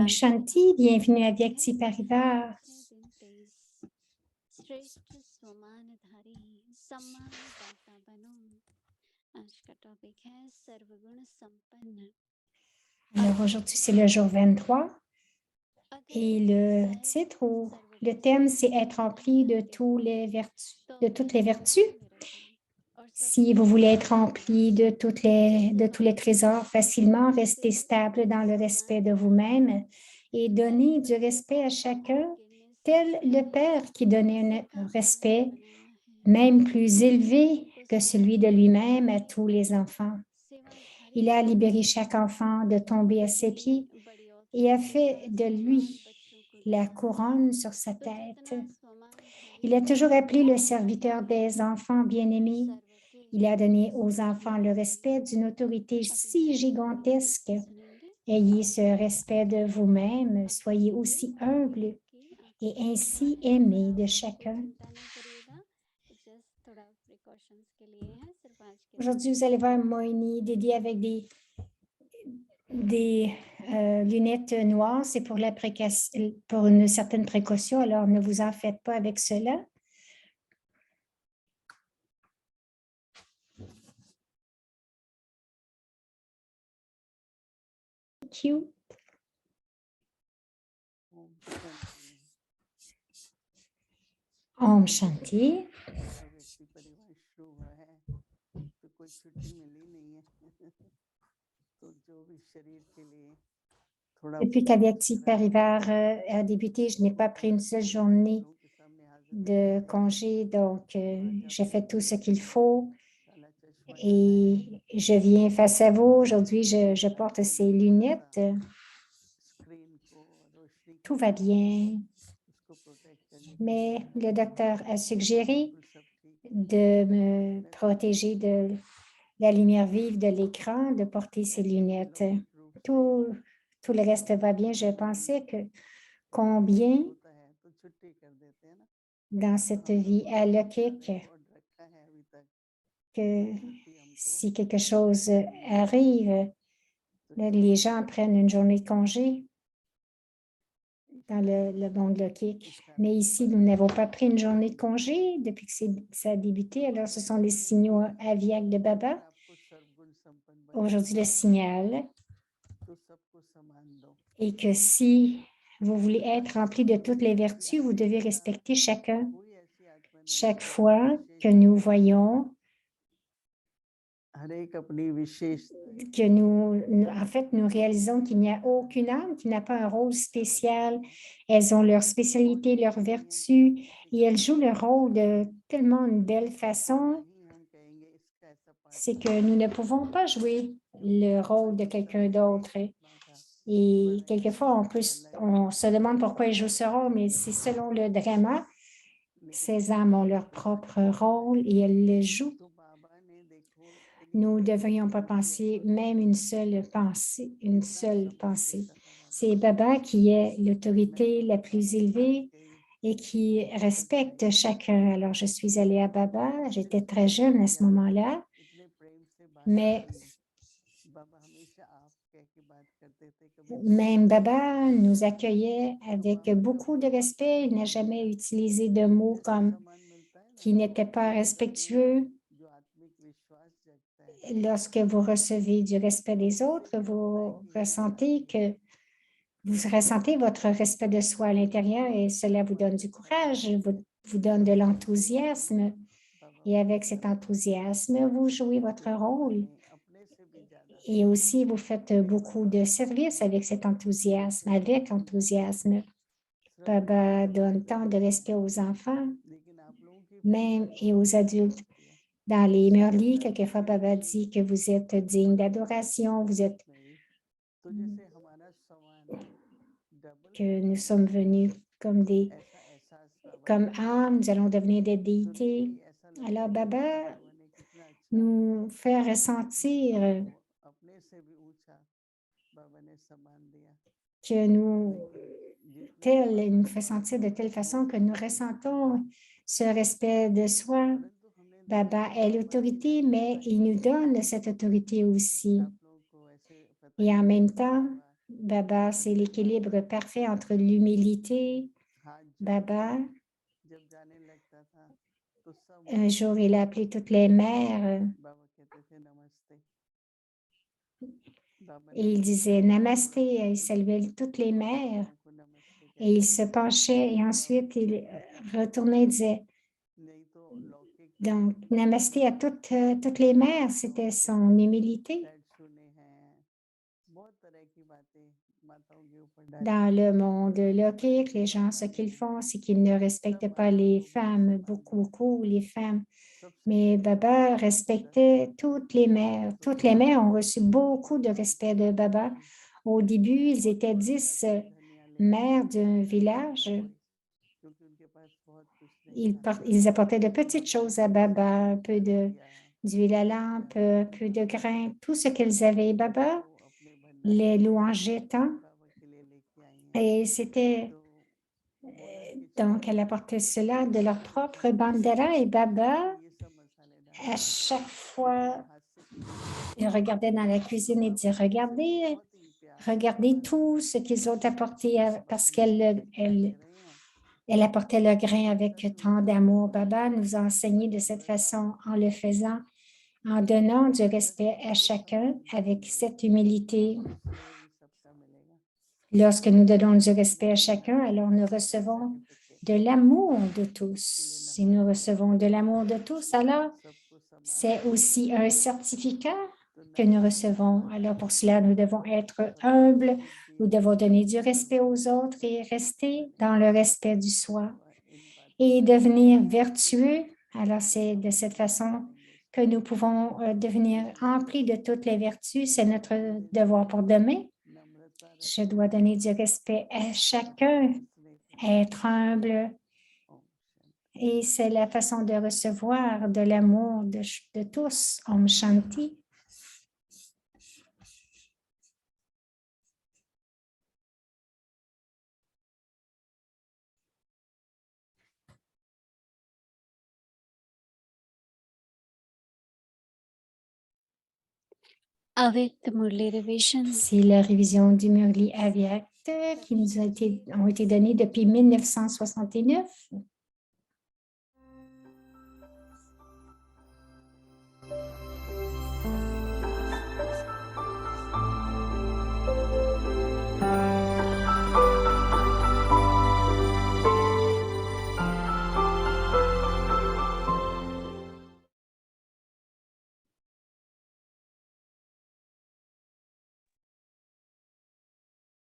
Shanti, bienvenue à Vyakti Parivar. Alors aujourd'hui, c'est le jour 23 et le titre ou le thème, c'est être rempli de toutes les vertus. Si vous voulez être rempli de tous les trésors facilement, restez stable dans le respect de vous-même et donnez du respect à chacun, tel le Père qui donnait un respect même plus élevé que celui de lui-même à tous les enfants. Il a libéré chaque enfant de tomber à ses pieds et a fait de lui la couronne sur sa tête. Il a toujours appelé le serviteur des enfants bien-aimés. Il a donné aux enfants le respect d'une autorité si gigantesque. Ayez ce respect de vous-même, soyez aussi humble et ainsi aimé de chacun. Aujourd'hui, vous allez voir Moini dédié avec des lunettes noires. C'est pour une certaine précaution, alors ne vous en faites pas avec cela. Cute. Om Shanti. Depuis qu'Avyakti Parivar a débuté, je n'ai pas pris une seule journée de congé, donc j'ai fait tout ce qu'il faut et je viens face à vous. Aujourd'hui, je porte ces lunettes. Tout va bien, mais le docteur a suggéré de me protéger de la lumière vive de l'écran, de porter ces lunettes. Tout le reste va bien. Je pensais que combien dans cette vie alokhique que si quelque chose arrive, les gens prennent une journée de congé dans le monde lokhique. Mais ici, nous n'avons pas pris une journée de congé depuis que ça a débuté. Alors, ce sont les signaux aviaques de Baba. Aujourd'hui, le signal est que si vous voulez être rempli de toutes les vertus, vous devez respecter chacun. Chaque fois que nous voyons que nous réalisons qu'il n'y a aucune âme qui n'a pas un rôle spécial. Elles ont leur spécialité, leur vertu et elles jouent le rôle de tellement une belle façon. C'est que nous ne pouvons pas jouer le rôle de quelqu'un d'autre. Et quelquefois, on se demande pourquoi ils jouent ce rôle, mais c'est selon le drama. Ces âmes ont leur propre rôle et elles le jouent. Nous ne devrions pas penser même une seule pensée. C'est Baba qui est l'autorité la plus élevée et qui respecte chacun. Alors, je suis allée à Baba, j'étais très jeune à ce moment-là, mais même Baba nous accueillait avec beaucoup de respect. Il n'a jamais utilisé de mots comme qui n'étaient pas respectueux. Lorsque vous recevez du respect des autres, vous ressentez votre respect de soi à l'intérieur et cela vous donne du courage, vous donne de l'enthousiasme. Et avec cet enthousiasme, vous jouez votre rôle. Et aussi, vous faites beaucoup de services avec cet enthousiasme, avec enthousiasme. Baba donne tant de respect aux enfants, même et aux adultes. Dans les Murli, quelquefois, Baba dit que vous êtes digne d'adoration, que nous sommes venus comme âmes, nous allons devenir des déités. Alors, Baba nous fait ressentir que nous fait sentir de telle façon que nous ressentons ce respect de soi. Baba est l'autorité, mais il nous donne cette autorité aussi. Et en même temps, Baba, c'est l'équilibre parfait entre l'humilité. Baba, un jour, il a appelé toutes les mères et il disait Namasté, il saluait toutes les mères et il se penchait et ensuite il retournait et disait donc Namasté à toutes les mères, c'était son humilité. Dans le monde logique, les gens, ce qu'ils font, c'est qu'ils ne respectent pas les femmes, beaucoup les femmes. Mais Baba respectait toutes les mères. Toutes les mères ont reçu beaucoup de respect de Baba. Au début, ils étaient 10 mères d'un village. Ils apportaient de petites choses à Baba, un peu d'huile à lampe, un peu de grains, tout ce qu'ils avaient. Baba les louangeait tant. Et c'était donc, elle apportait cela de leur propre bandera et Baba, à chaque fois, il regardait dans la cuisine et disait, regardez tout ce qu'ils ont apporté parce elle apportait le grain avec tant d'amour. Baba nous a enseigné de cette façon en le faisant, en donnant du respect à chacun avec cette humilité. Lorsque nous donnons du respect à chacun, alors nous recevons de l'amour de tous. Si nous recevons de l'amour de tous, alors c'est aussi un certificat que nous recevons. Alors pour cela, nous devons être humbles, nous devons donner du respect aux autres et rester dans le respect du soi et devenir vertueux. Alors c'est de cette façon que nous pouvons devenir remplis de toutes les vertus. C'est notre devoir pour demain. Je dois donner du respect à chacun, être humble. Et c'est la façon de recevoir de l'amour de tous. Om Shanti. C'est la révision du Murli Avyakt qui nous ont été données depuis 1969.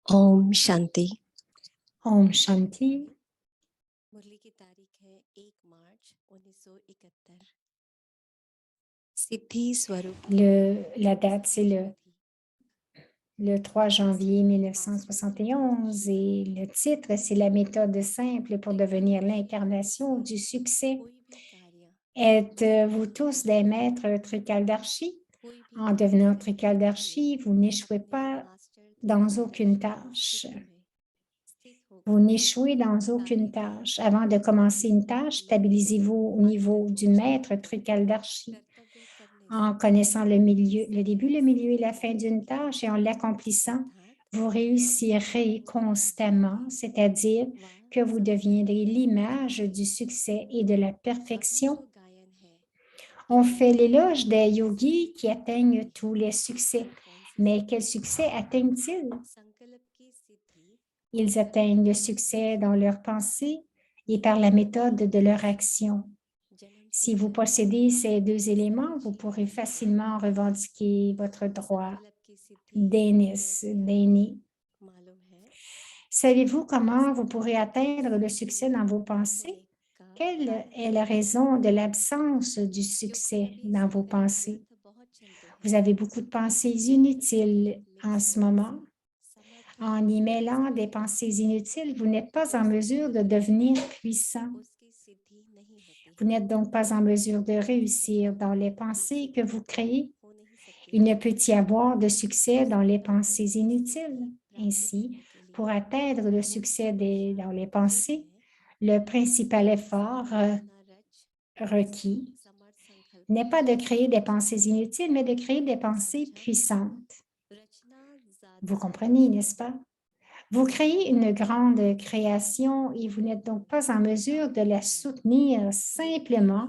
Om Shanti. Om Shanti. मुरली की तारीख है 1 मार्च 1971. सिद्धि स्वरूप La date, c'est le 3 janvier 1971 et le titre, c'est la méthode simple pour devenir l'incarnation du succès. Êtes-vous tous des maîtres Trikaldarshi? En devenant Trikaldarshi, vous n'échouez pas dans aucune tâche. Vous n'échouez dans aucune tâche. Avant de commencer une tâche, stabilisez-vous au niveau du maître Trikaldarshi. En connaissant le début, le milieu et la fin d'une tâche et en l'accomplissant, vous réussirez constamment, c'est-à-dire que vous deviendrez l'image du succès et de la perfection. On fait l'éloge des yogis qui atteignent tous les succès. Mais quel succès atteignent-ils? Ils atteignent le succès dans leur pensée et par la méthode de leur action. Si vous possédez ces deux éléments, vous pourrez facilement revendiquer votre droit d'aîné. Savez-vous comment vous pourrez atteindre le succès dans vos pensées? Quelle est la raison de l'absence du succès dans vos pensées? Vous avez beaucoup de pensées inutiles en ce moment. En y mêlant des pensées inutiles, vous n'êtes pas en mesure de devenir puissant. Vous n'êtes donc pas en mesure de réussir dans les pensées que vous créez. Il ne peut y avoir de succès dans les pensées inutiles. Ainsi, pour atteindre le succès dans les pensées, le principal effort requis n'est pas de créer des pensées inutiles, mais de créer des pensées puissantes. Vous comprenez, n'est-ce pas? Vous créez une grande création et vous n'êtes donc pas en mesure de la soutenir simplement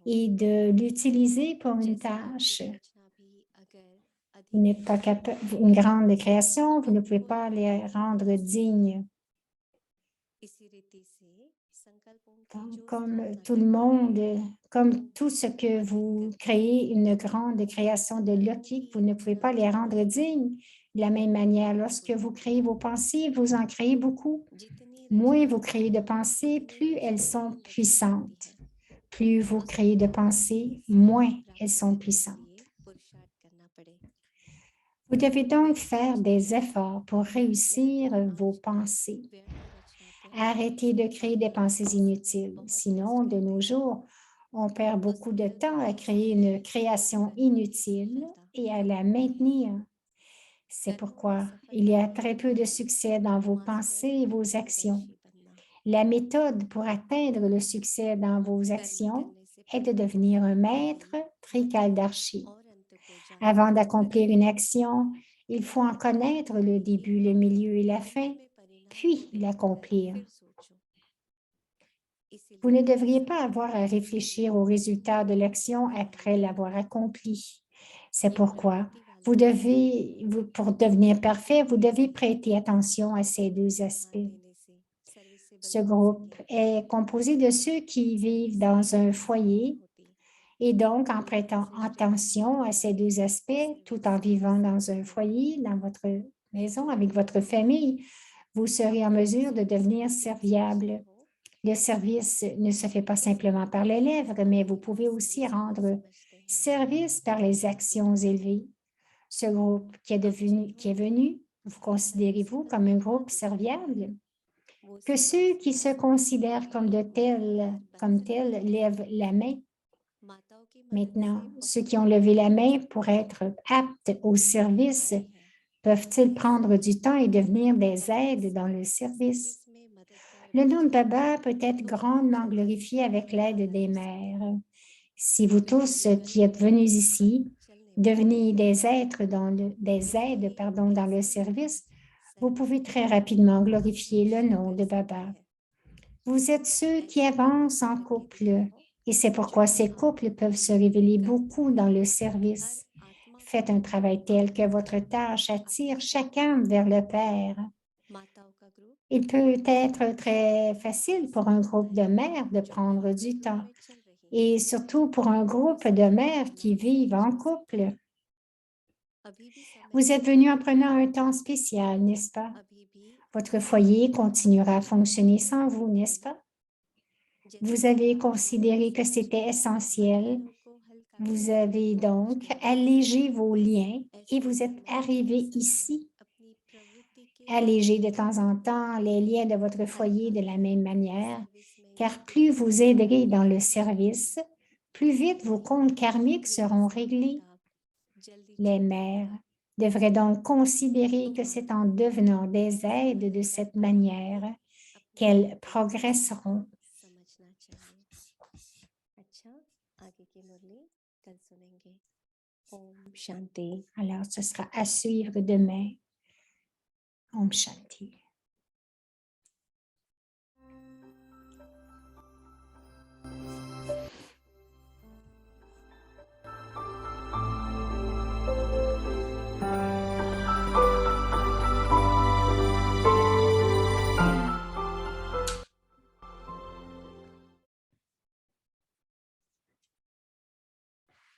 et de l'utiliser pour une tâche. Vous n'êtes pas capable, une grande création, vous ne pouvez pas les rendre dignes. Donc, comme tout le monde, comme tout ce que vous créez, une grande création de leukiques, vous ne pouvez pas les rendre dignes. De la même manière, lorsque vous créez vos pensées, vous en créez beaucoup. Moins vous créez de pensées, plus elles sont puissantes. Plus vous créez de pensées, moins elles sont puissantes. Vous devez donc faire des efforts pour réussir vos pensées. Arrêtez de créer des pensées inutiles. Sinon, de nos jours, on perd beaucoup de temps à créer une création inutile et à la maintenir. C'est pourquoi il y a très peu de succès dans vos pensées et vos actions. La méthode pour atteindre le succès dans vos actions est de devenir un maître trikaldarshi. Avant d'accomplir une action, il faut en connaître le début, le milieu et la fin, puis l'accomplir. Vous ne devriez pas avoir à réfléchir aux résultats de l'action après l'avoir accomplie. C'est pourquoi pour devenir parfait, vous devez prêter attention à ces deux aspects. Ce groupe est composé de ceux qui vivent dans un foyer et donc en prêtant attention à ces deux aspects, tout en vivant dans un foyer, dans votre maison, avec votre famille, vous serez en mesure de devenir serviable. Le service ne se fait pas simplement par les lèvres, mais vous pouvez aussi rendre service par les actions élevées. Ce groupe qui est venu, vous considérez-vous comme un groupe serviable? Que ceux qui se considèrent comme tels lèvent la main. Maintenant, ceux qui ont levé la main pour être aptes au service, peuvent-ils prendre du temps et devenir des aides dans le service? Le nom de Baba peut être grandement glorifié avec l'aide des mères. Si vous tous qui êtes venus ici devenez des aides dans le service, vous pouvez très rapidement glorifier le nom de Baba. Vous êtes ceux qui avancent en couple et c'est pourquoi ces couples peuvent se révéler beaucoup dans le service. Faites un travail tel que votre tâche attire chaque âme vers le Père. Il peut être très facile pour un groupe de mères de prendre du temps et surtout pour un groupe de mères qui vivent en couple. Vous êtes venus en prenant un temps spécial, n'est-ce pas? Votre foyer continuera à fonctionner sans vous, n'est-ce pas? Vous avez considéré que c'était essentiel. Vous avez donc allégé vos liens et vous êtes arrivé ici. Allégez de temps en temps les liens de votre foyer de la même manière, car plus vous aiderez dans le service, plus vite vos comptes karmiques seront réglés. Les mères devraient donc considérer que c'est en devenant des aides de cette manière qu'elles progresseront. Alors, ce sera à suivre demain. Om Shanti.